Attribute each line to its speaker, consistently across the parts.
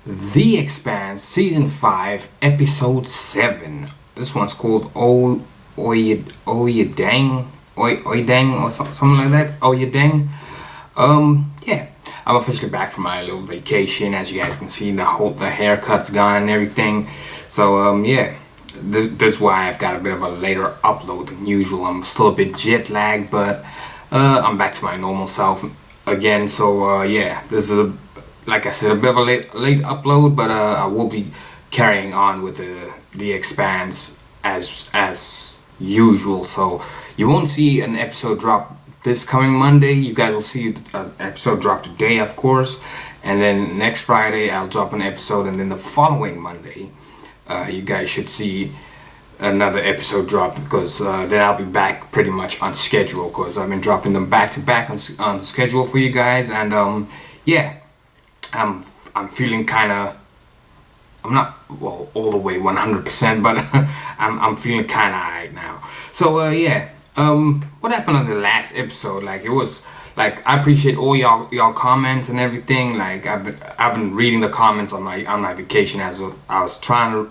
Speaker 1: The Expanse Season 5 Episode 7. This one's called Oyedang or something like that. Oyedang. Yeah. I'm officially back from my little vacation. As you guys can see, the haircut's gone and everything. So yeah. That's why I've got a bit of a later upload than usual. I'm still a bit jet lagged, but I'm back to my normal self again. So yeah, this is like I said, a bit of a late upload, but I will be carrying on with the Expanse as usual. So you won't see an episode drop this coming Monday. You guys will see an episode drop today, of course, and then next Friday I'll drop an episode, and then the following Monday you guys should see another episode drop, because then I'll be back pretty much on schedule, because I've been dropping them back to back on schedule for you guys. And yeah, I'm feeling kind of, I'm not all the way 100%, but I'm feeling kind of alright now. So yeah, what happened on the last episode? Like, it was like, I appreciate all y'all comments and everything. Like, I've been reading the comments on my vacation as I was trying to.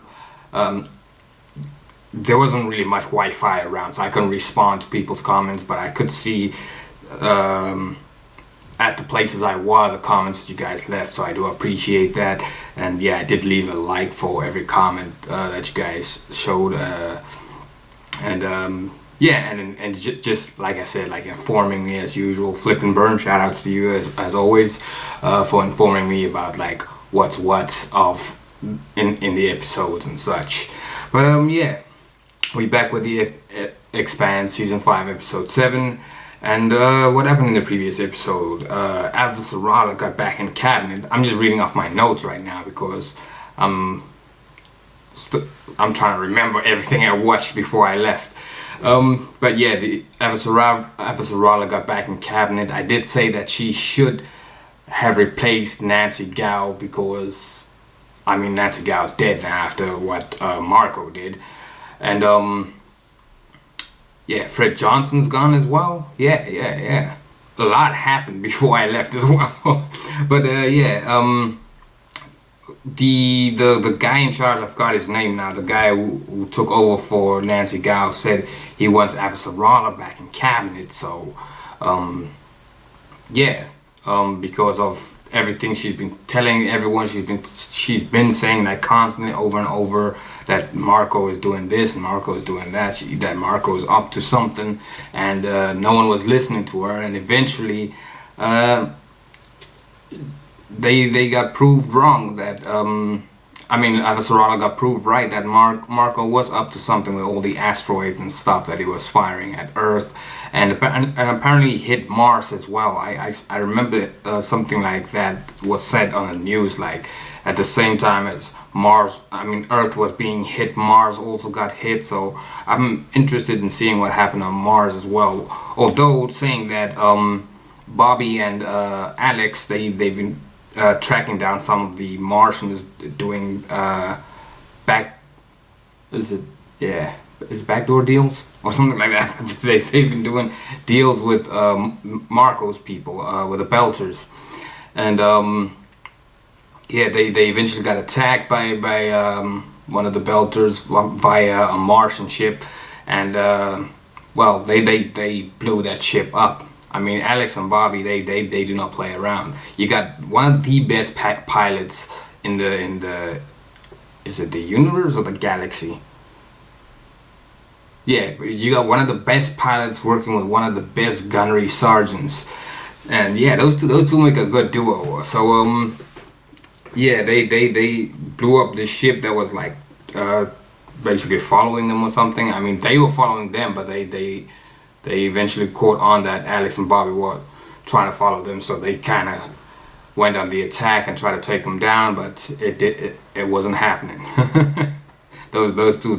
Speaker 1: There wasn't really much Wi-Fi around, so I couldn't respond to people's comments, but I could see at the places I was the comments that you guys left, so I do appreciate that. And yeah, I did leave a like for every comment that you guys showed, and yeah, and just like I said, like informing me as usual. Flip and Burn, shout outs to you as always for informing me about like what's of in the episodes and such. But yeah, we back with the Expanse Season 5 Episode 7. And what happened in the previous episode? Avasarala got back in cabinet. I'm just reading off my notes right now because I'm trying to remember everything I watched before I left. But yeah, the Avasarala got back in cabinet. I did say that she should have replaced Nancy Gao, because I mean, Nancy Gao's dead now after what Marco did. And yeah, Fred Johnson's gone as well. Yeah. A lot happened before I left as well. But yeah, the guy in charge, I forgot his name now, the guy who took over for Nancy Gao, said he wants Avasarala back in cabinet. So yeah, because of everything she's been telling everyone, she's been saying that constantly over and over, that Marco is doing this and Marco is doing that, that Marco is up to something, and no one was listening to her. And eventually they got proved wrong. That I mean, Avasarala got proved right, that Marco was up to something with all the asteroids and stuff that he was firing at Earth, and apparently hit Mars as well. I remember something like that was said on the news, like at the same time as Earth was being hit, Mars also got hit. So I'm interested in seeing what happened on Mars as well. Although saying that Bobby and Alex, they've been tracking down some of the Martians doing backdoor deals or something like that. They've been doing deals with Marco's people, with the Belters, and yeah, they eventually got attacked by one of the Belters via a Martian ship, and well, they blew that ship up. I mean, Alex and Bobby, they do not play around. You got one of the best pilots in the is it the universe or the galaxy? Yeah, you got one of the best pilots working with one of the best gunnery sergeants, and yeah, those two make a good duo. So yeah, they blew up this ship that was like basically following them or something. I mean, they were following them, but they eventually caught on that Alex and Bobby were trying to follow them, so they kind of went on the attack and tried to take them down, but it wasn't happening. those two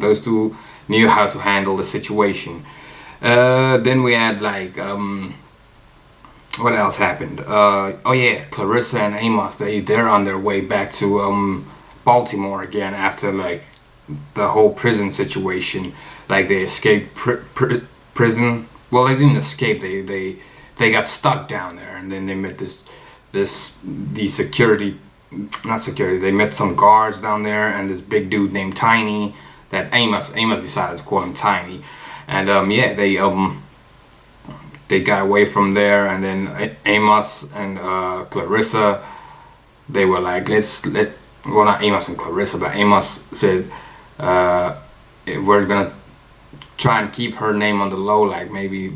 Speaker 1: knew how to handle the situation. Then we had like what else happened? Oh yeah, Clarissa and Amos, they're on their way back to Baltimore again after like the whole prison situation. Like, they escaped prison. Well, they didn't escape. They got stuck down there, and then they met these security not security. They met some guards down there, and this big dude named Tiny that Amos decided to call him Tiny, and yeah, they got away from there, and then Amos and Clarissa, they were like, well, not Amos and Clarissa, but Amos said, we're gonna try and keep her name on the low, like maybe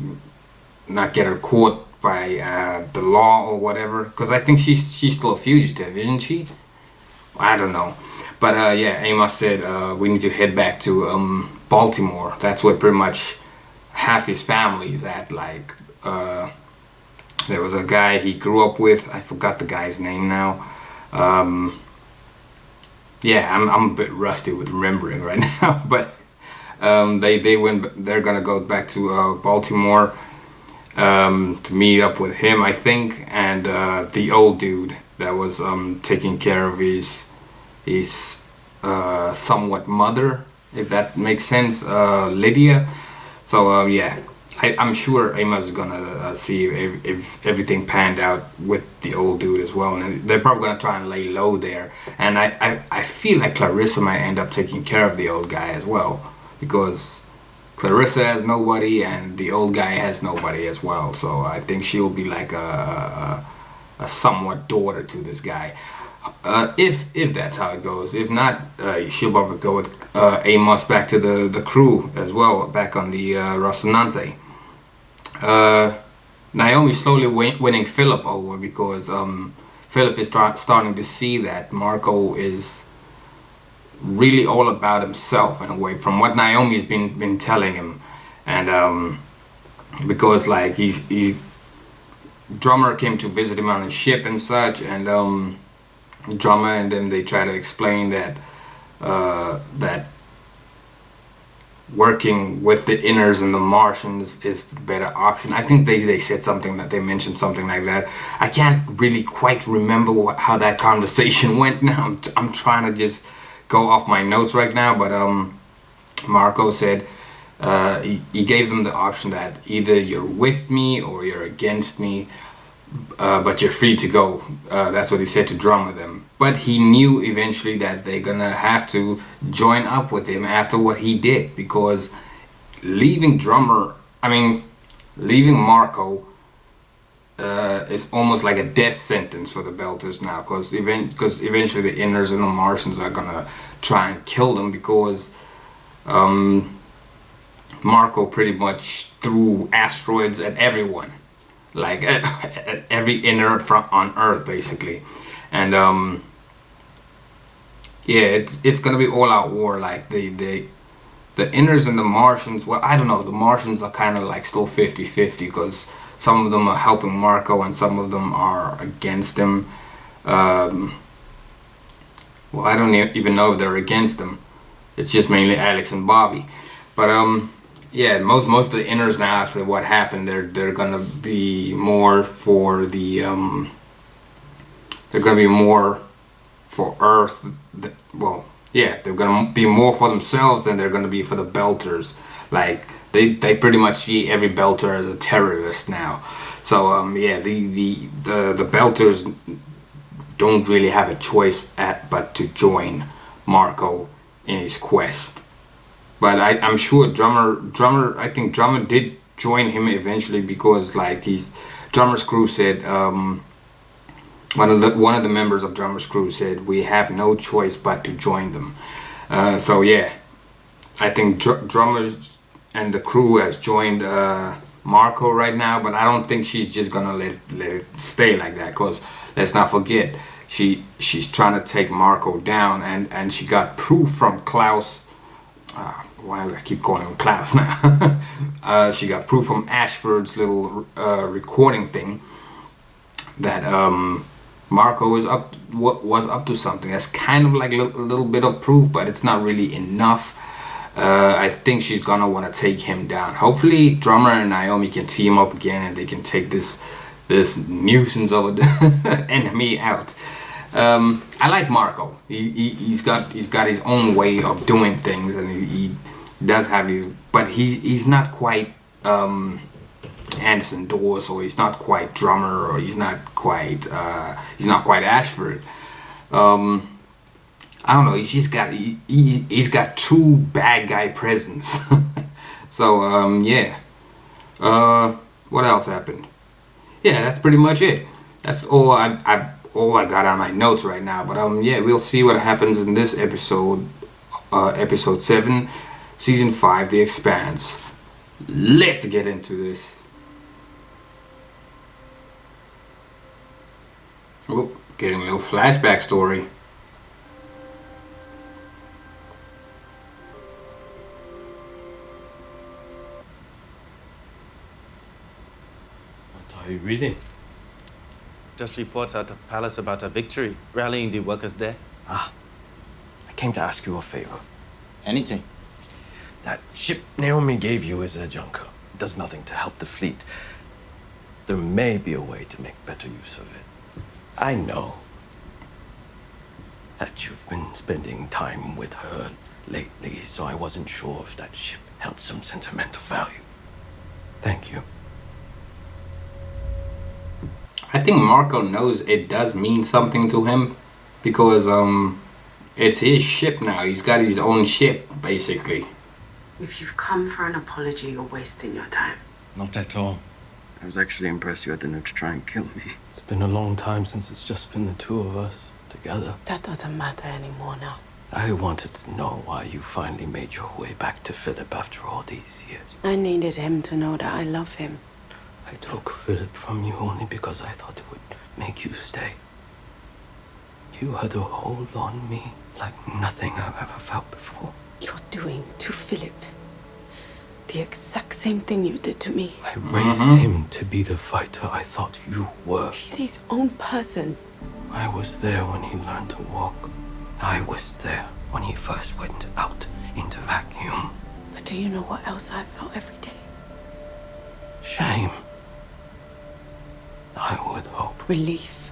Speaker 1: not get her caught by the law or whatever, because I think she's still a fugitive, isn't she? I don't know, but yeah, Amos said we need to head back to Baltimore. That's where pretty much half his family is at. Like there was a guy he grew up with, I forgot the guy's name now. Yeah, I'm a bit rusty with remembering right now, but they're gonna go back to Baltimore to meet up with him, I think, and the old dude that was taking care of his somewhat mother, if that makes sense, Lydia. So yeah, I'm sure Amos is gonna see if everything panned out with the old dude as well, and they're probably gonna try and lay low there. And I feel like Clarissa might end up taking care of the old guy as well, because Clarissa has nobody and the old guy has nobody as well. So I think she'll be like a somewhat daughter to this guy. If that's how it goes. If not, she'll probably go with Amos back to the crew as well, back on the Rocinante. Naomi slowly winning Philip over, because Philip is starting to see that Marco is really all about himself in a way, from what Naomi's been telling him, and because like he's Drummer came to visit him on his ship and such, and Drummer and them, they try to explain that that working with the Inners and the Martians is the better option. I think they said something, that they mentioned something like that. I can't really quite remember how that conversation went now. I'm trying to just go off my notes right now, but Marco said he gave them the option that either you're with me or you're against me, but you're free to go. That's what he said to Drummer them. But he knew eventually that they're gonna have to join up with him after what he did, because leaving Marco is almost like a death sentence for the Belters now, because eventually the Inners and the Martians are gonna try and kill them, because Marco pretty much threw asteroids at everyone, like at every Inner on Earth basically, and yeah, it's gonna be all out war. Like the Inners and the Martians, well, I don't know, the Martians are kind of like still 50-50, because some of them are helping Marco and some of them are against him. Well, I don't even know if they're against him. It's just mainly Alex and Bobby. But yeah, most of the Inners now, after what happened, they're gonna be more for the they're gonna be more for Earth. Well, yeah, they're gonna be more for themselves than they're gonna be for the Belters. Like they pretty much see every Belter as a terrorist now. So yeah, the Belters don't really have a choice but to join Marco in his quest. But I'm sure Drummer, I think Drummer did join him eventually, because like Drummer's crew said, one of the members of Drummer's crew said, we have no choice but to join them. So yeah, I think Drummer's and the crew has joined Marco right now, but I don't think she's just gonna let it stay like that, because let's not forget, she's trying to take Marco down, and she got proof from Klaus. Why do I keep calling him Klaus now? She got proof from Ashford's little recording thing that Marco was up to something. That's kind of like a little bit of proof, but it's not really enough. I think she's gonna want to take him down. Hopefully Drummer and Naomi can team up again, and they can take this nuisance of an enemy out. I like Marco. He's got his own way of doing things, and he does have these, but he's not quite Anderson Dawes, or he's not quite Drummer, or he's not quite Ashford. I don't know. He's got two bad guy presents. So yeah. What else happened? Yeah, that's pretty much it. That's all I got on my notes right now. But yeah, we'll see what happens in this episode, episode 7, season 5, The Expanse. Let's get into this. Oh, getting a little flashback story.
Speaker 2: What are you reading?
Speaker 3: Just reports out of palace about a victory, rallying the workers there.
Speaker 2: I came to ask you a favor.
Speaker 4: Anything.
Speaker 2: That ship Naomi gave you is a junker. It does nothing to help the fleet. There may be a way to make better use of it. I know that you've been spending time with her lately, so I wasn't sure if that ship held some sentimental value. Thank you.
Speaker 1: I think Marco knows it does mean something to him because it's his ship now. He's got his own ship, basically.
Speaker 5: If you've come for an apology, you're wasting your time.
Speaker 2: Not at all. I was actually impressed you had the nerve to try and kill me. It's been a long time since it's just been the two of us together.
Speaker 5: That doesn't matter anymore now.
Speaker 2: I wanted to know why you finally made your way back to Philip after all these years.
Speaker 5: I needed him to know that I love him.
Speaker 2: I took Philip from you only because I thought it would make you stay. You had a hold on me like nothing I've ever felt before.
Speaker 5: You're doing to Philip the exact same thing you did to me.
Speaker 2: I raised him to be the fighter I thought you were.
Speaker 5: He's his own person.
Speaker 2: I was there when he learned to walk. I was there when he first went out into vacuum.
Speaker 5: But do you know what else I felt every day?
Speaker 2: Shame. I would hope.
Speaker 5: Relief.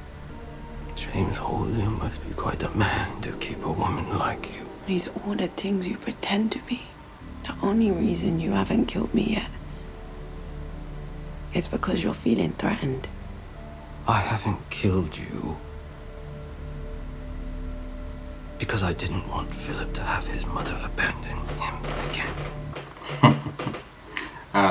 Speaker 2: James Holden must be quite a man to keep a woman like you.
Speaker 5: These all the things you pretend to be. The only reason you haven't killed me yet is because you're feeling threatened.
Speaker 2: I haven't killed you because I didn't want Philip to have his mother abandon him again.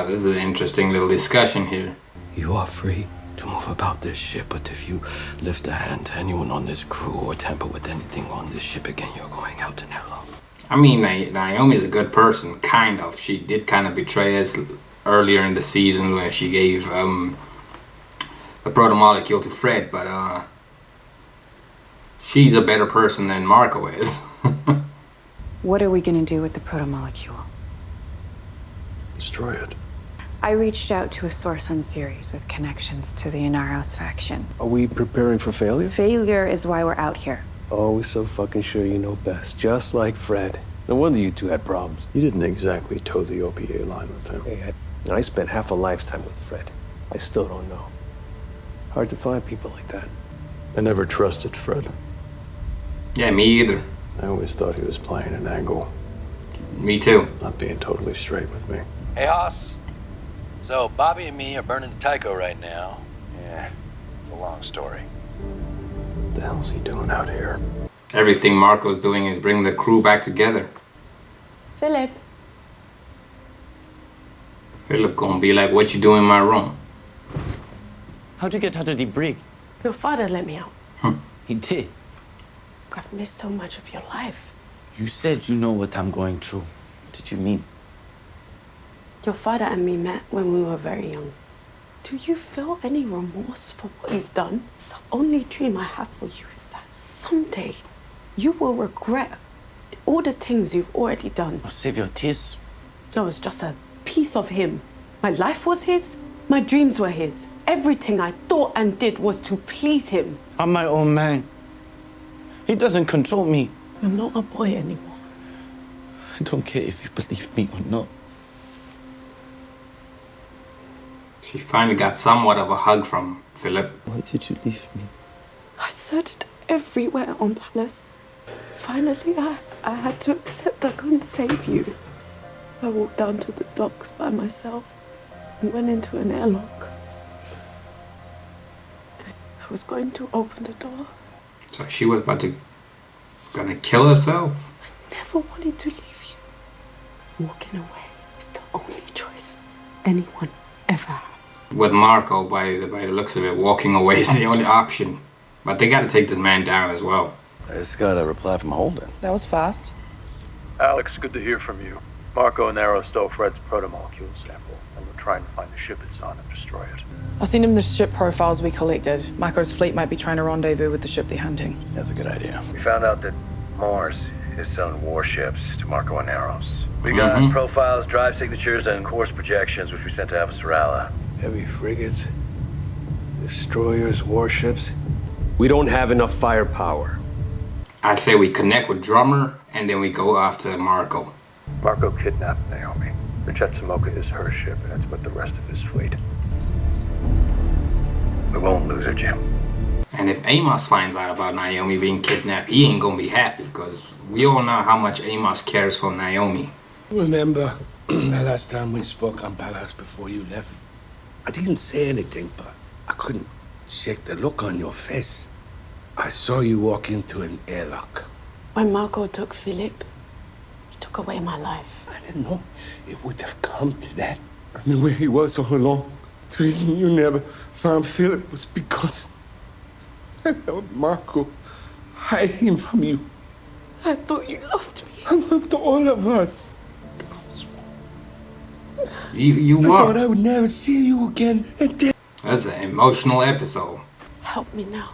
Speaker 1: This is an interesting little discussion here.
Speaker 2: You are free to move about this ship, but if you lift a hand to anyone on this crew or tamper with anything on this ship again, you're going out in hell.
Speaker 1: I mean, Naomi's a good person, kind of. She did kind of betray us earlier in the season when she gave the proto-molecule to Fred, but she's a better person than Marco is.
Speaker 6: What are we gonna do with the proto-molecule?
Speaker 2: Destroy it.
Speaker 6: I reached out to a source on Ceres with connections to the Inaros faction.
Speaker 7: Are we preparing for failure?
Speaker 6: Failure is why we're out here.
Speaker 7: Always so fucking sure you know best, just like Fred. No wonder you two had problems.
Speaker 8: You didn't exactly toe the OPA line with him.
Speaker 7: Hey, I spent half a lifetime with Fred. I still don't know. Hard to find people like that.
Speaker 8: I never trusted Fred.
Speaker 1: Yeah, me either.
Speaker 8: I always thought he was playing an angle,
Speaker 1: Me too.
Speaker 8: not being totally straight with me.
Speaker 9: Hey, Hoss. So, Bobby and me are burning the Tycho right now. Yeah, it's a long story.
Speaker 8: What the hell's he doing out here?
Speaker 1: Everything Marco's doing is bringing the crew back together.
Speaker 5: Philip.
Speaker 1: Philip gonna be like, what you doing in my room?
Speaker 3: How'd you get out of the brig?
Speaker 5: Your father let me out.
Speaker 3: He did.
Speaker 5: I've missed so much of your life.
Speaker 3: You said you know what I'm going through. What did you mean?
Speaker 5: Your father and me met when we were very young. Do you feel any remorse for what you've done? The only dream I have for you is that someday you will regret all the things you've already done.
Speaker 3: I'll save your tears.
Speaker 5: I was just a piece of him. My life was his. My dreams were his. Everything I thought and did was to please him.
Speaker 3: I'm my own man. He doesn't control me.
Speaker 5: You're not a boy anymore.
Speaker 3: I don't care if you believe me or not.
Speaker 1: She finally got somewhat of a hug from Philip.
Speaker 3: Why did you leave me?
Speaker 5: I searched everywhere on Palace. Finally, I had to accept I couldn't save you. I walked down to the docks by myself and went into an airlock. I was going to open the door.
Speaker 1: So she was gonna kill herself.
Speaker 5: I never wanted to leave you. Walking away is the only choice anyone ever has.
Speaker 1: With Marco, by the looks of it, walking away is the only option. But they gotta take this man down as well.
Speaker 9: I just got a reply from Holden.
Speaker 4: That was fast.
Speaker 10: Alex, good to hear from you. Marco and Arrow stole Fred's protomolecule sample, and we're trying to find the ship it's on and destroy it.
Speaker 4: I've seen him the ship profiles we collected. Marco's fleet might be trying to rendezvous with the ship they're hunting.
Speaker 9: That's a good idea.
Speaker 10: We found out that Mars is selling warships to Marco and Arrows. We got profiles, drive signatures, and course projections, which we sent to Avasarala.
Speaker 7: Heavy frigates, destroyers, warships. We don't have enough firepower.
Speaker 1: I say we connect with Drummer and then we go after Marco.
Speaker 10: Marco kidnapped Naomi. The Chetsamoka is her ship, and it's with the rest of his fleet. We won't lose her, Jim.
Speaker 1: And if Amos finds out about Naomi being kidnapped, he ain't gonna be happy, because we all know how much Amos cares for Naomi.
Speaker 11: Remember the last time we spoke on Palace before you left? I didn't say anything, but I couldn't shake the look on your face. I saw you walk into an airlock.
Speaker 5: When Marco took Philip, he took away my life.
Speaker 11: I didn't know it would have come to that. I knew where he was all along. The reason you never found Philip was because I helped Marco hide him from you.
Speaker 5: I thought you loved me.
Speaker 11: I loved all of us.
Speaker 1: You
Speaker 11: I
Speaker 1: were.
Speaker 11: thought I would never see you again. And then
Speaker 1: That's an emotional episode.
Speaker 5: Help me now.